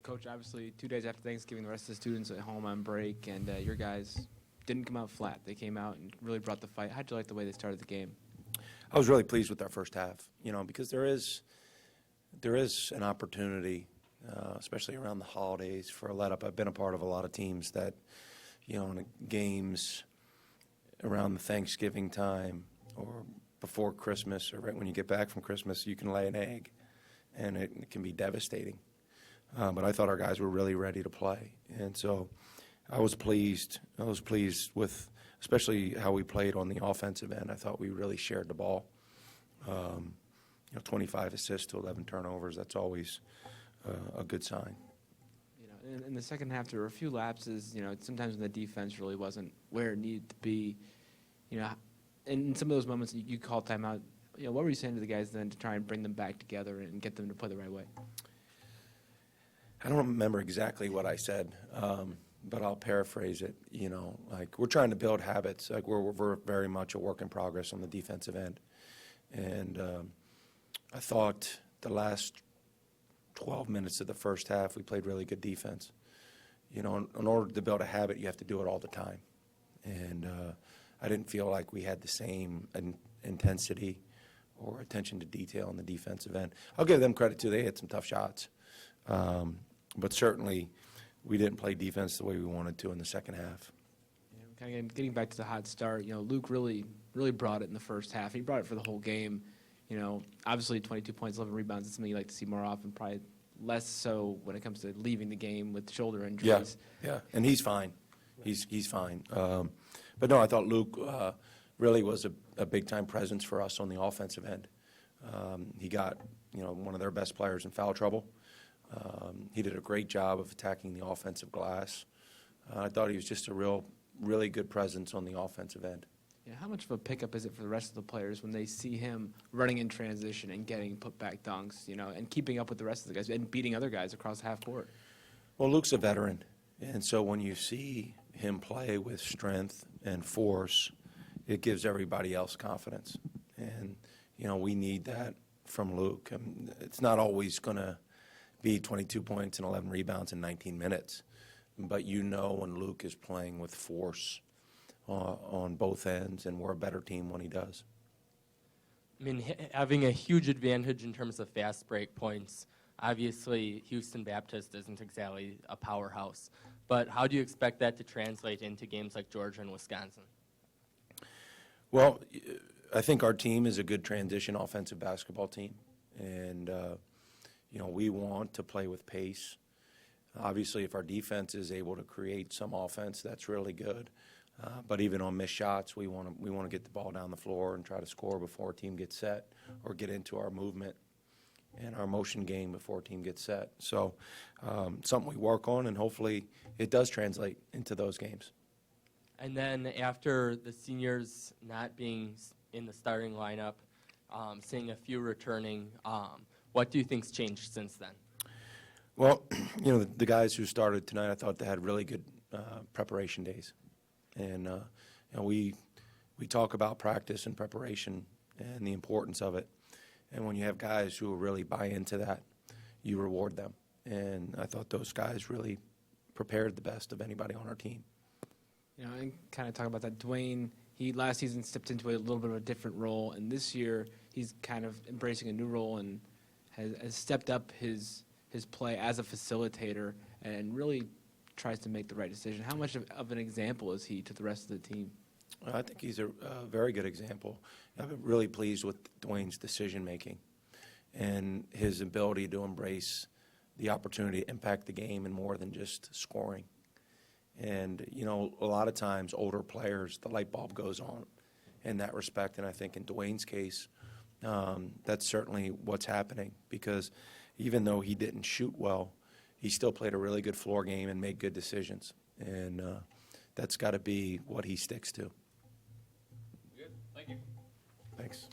Coach, obviously 2 days after Thanksgiving, the rest of the students at home on break, and your guys didn't come out flat. They came out and really brought the fight. How'd you like the way they started the game? I was really pleased with our first half, because there is an opportunity, especially around the holidays, for a let-up. I've been a part of a lot of teams that, in the games around the Thanksgiving time or before Christmas or right when you get back from Christmas, you can lay an egg, and it can be devastating. But I thought our guys were really ready to play, and so I was pleased. I was pleased with especially how we played on the offensive end. I thought we really shared the ball. 25 assists to 11 turnovers. That's always a good sign. In the second half, there were a few lapses. Sometimes when the defense really wasn't where it needed to be. And in some of those moments, you called timeout. What were you saying to the guys then to try and bring them back together and get them to play the right way? I don't remember exactly what I said, but I'll paraphrase it. We're trying to build habits. We're very much a work in progress on the defensive end. And I thought the last 12 minutes of the first half, we played really good defense. In order to build a habit, you have to do it all the time. And I didn't feel like we had the same intensity or attention to detail on the defensive end. I'll give them credit, too. They had some tough shots. But certainly, we didn't play defense the way we wanted to in the second half. Kind of getting back to the hot start, Luke really brought it in the first half. He brought it for the whole game. Obviously 22 points, 11 rebounds is something you like to see more often, probably less so when it comes to leaving the game with shoulder injuries. Yeah, and he's fine. He's fine. But no, I thought Luke really was a big-time presence for us on the offensive end. He got, one of their best players in foul trouble. He did a great job of attacking the offensive glass. I thought he was just a really good presence on the offensive end. Yeah, how much of a pickup is it for the rest of the players when they see him running in transition and getting put-back dunks, and keeping up with the rest of the guys and beating other guys across half court? Well, Luke's a veteran, and so when you see him play with strength and force, it gives everybody else confidence. And, we need that from Luke. It's not always going to be 22 points and 11 rebounds in 19 minutes. But when Luke is playing with force on both ends, and we're a better team when he does. Having a huge advantage in terms of fast break points, obviously Houston Baptist isn't exactly a powerhouse. But how do you expect that to translate into games like Georgia and Wisconsin? Well, I think our team is a good transition offensive basketball team. And, we want to play with pace. Obviously, if our defense is able to create some offense, that's really good. But even on missed shots, we want to get the ball down the floor and try to score before a team gets set, or get into our movement and our motion game before a team gets set. So something we work on, and hopefully it does translate into those games. And then after the seniors not being in the starting lineup, seeing a few returning, what do you think's changed since then? Well, the guys who started tonight, I thought they had really good preparation days. And, we talk about practice and preparation and the importance of it. And when you have guys who really buy into that, you reward them. And I thought those guys really prepared the best of anybody on our team. And kind of talk about that. Dwayne, he last season stepped into a little bit of a different role, and this year he's kind of embracing a new role and has stepped up his play as a facilitator and really tries to make the right decision. How much of an example is he to the rest of the team? I think he's a very good example. I've been really pleased with Dwayne's decision-making and his ability to embrace the opportunity to impact the game in more than just scoring. And, a lot of times older players, the light bulb goes on in that respect. And I think in Dwayne's case, that's certainly what's happening, because even though he didn't shoot well, he still played a really good floor game and made good decisions. And that's got to be what he sticks to. Good. Thank you. Thanks.